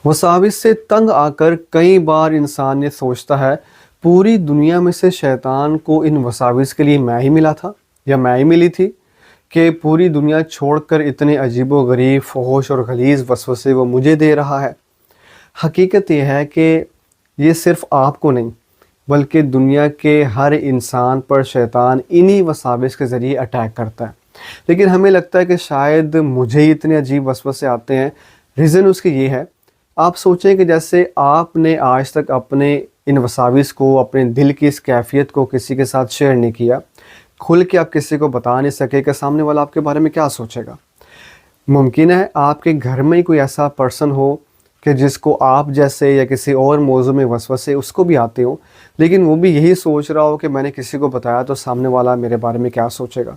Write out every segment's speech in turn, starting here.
वसाविस से तंग आकर कई बार इंसान ये सोचता है, पूरी दुनिया में से शैतान को इन वसाविस के लिए मैं ही मिला था या मैं ही मिली थी, कि पूरी दुनिया छोड़कर इतने अजीबो गरीब, फहोश और गलीज़ वसवसे वो मुझे दे रहा है। हकीकत ये है कि ये सिर्फ़ आपको नहीं बल्कि दुनिया के हर इंसान पर शैतान इन्हीं वसाविस के ज़रिए अटैक करता है। लेकिन हमें लगता है कि शायद मुझे ही इतने अजीब वसवसे आते हैं। रीज़न उसकी ये है, आप सोचें कि जैसे आपने आज तक अपने इन वसाविस को, अपने दिल की इस कैफ़ियत को किसी के साथ शेयर नहीं किया, खुल के आप किसी को बता नहीं सके कि सामने वाला आपके बारे में क्या सोचेगा। मुमकिन है आपके घर में ही कोई ऐसा पर्सन हो कि जिसको आप जैसे या किसी और मौजू में वसवसे उसको भी आते हो, लेकिन वो भी यही सोच रहा हो कि मैंने किसी को बताया तो सामने वाला मेरे बारे में क्या सोचेगा।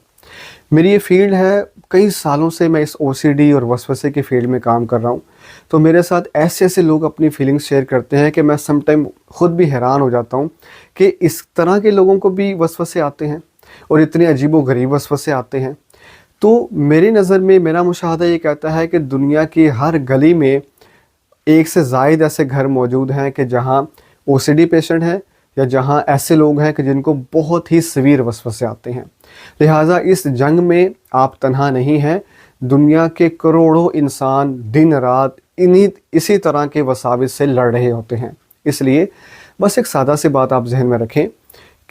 मेरी ये फील्ड है, कई सालों से मैं इस ओसीडी और वसवसे की फील्ड में काम कर रहा हूँ। तो मेरे साथ ऐसे ऐसे लोग अपनी फीलिंग्स शेयर करते हैं कि मैं सम टाइम ख़ुद भी हैरान हो जाता हूँ कि इस तरह के लोगों को भी वसवसे आते हैं और इतने अजीबो गरीब वसवसे आते हैं। तो मेरी नज़र में मेरा मुशाहदा ये कहता है कि दुनिया की हर गली में एक से ज़ायद ऐसे घर मौजूद हैं कि जहाँ ओसीडी पेशेंट हैं या जहाँ ऐसे लोग हैं कि जिनको बहुत ही सीवियर वसवसे आते हैं। लिहाजा इस जंग में आप तन्हा नहीं हैं। दुनिया के करोड़ों इंसान दिन रात इसी तरह के वसाविस से लड़ रहे होते हैं। इसलिए बस एक सादा सी बात आप जहन में रखें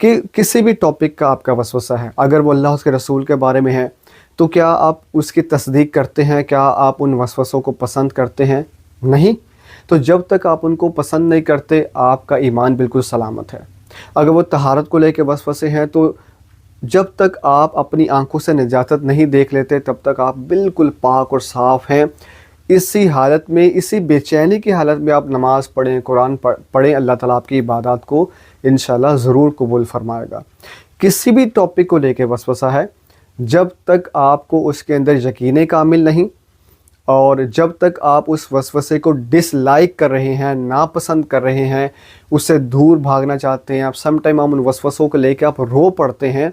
कि किसी भी टॉपिक का आपका वसवसा है, अगर वो अल्लाह उसके रसूल के बारे में है तो क्या आप उसकी तस्दीक करते हैं? क्या आप उन वसवसों को पसंद करते हैं? नहीं। तो जब तक आप उनको पसंद नहीं करते, आपका ईमान बिल्कुल सलामत है। अगर वो तहारत को लेकर वसवसे हैं तो जब तक आप अपनी आंखों से निजात नहीं देख लेते तब तक आप बिल्कुल पाक और साफ़ हैं। इसी हालत में, इसी बेचैनी की हालत में आप नमाज पढ़ें, कुरान पढ़ें, अल्लाह ताला आपकी इबादत को इंशाल्लाह ज़रूर कबूल फरमाएगा। किसी भी टॉपिक को लेकर वसवसा है, जब तक आपको उसके अंदर यकीन कामिल नहीं और जब तक आप उस वसवसे को डिसलाइक कर रहे हैं, नापसंद कर रहे हैं, उससे दूर भागना चाहते हैं, आप सम टाइम आप उन वसवसों को लेकर आप रो पड़ते हैं,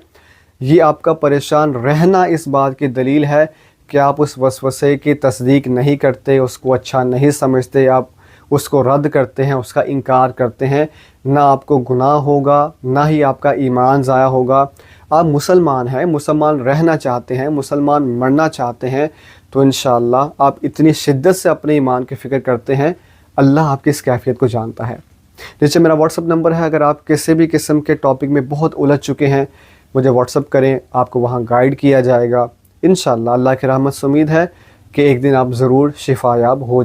ये आपका परेशान रहना इस बात की दलील है कि आप उस वसवसे की तस्दीक नहीं करते, उसको अच्छा नहीं समझते, आप उसको रद्द करते हैं, उसका इनकार करते हैं। ना आपको गुनाह होगा, ना ही आपका ईमान ज़ाया होगा। आप मुसलमान हैं, मुसलमान रहना चाहते हैं, मुसलमान मरना चाहते हैं, तो इंशाअल्लाह आप इतनी शिद्दत से अपने ईमान की फ़िक्र करते हैं, अल्लाह आपकी इस कैफ़ियत को जानता है। नीचे मेरा व्हाट्सअप नंबर है, अगर आप किसी भी किस्म के टॉपिक में बहुत उलझ चुके हैं, मुझे व्हाट्सअप करें, आपको वहाँ गाइड किया जाएगा। इंशाअल्लाह अल्लाह की रहमत से उम्मीद है कि एक दिन आप ज़रूर शिफायाब हो।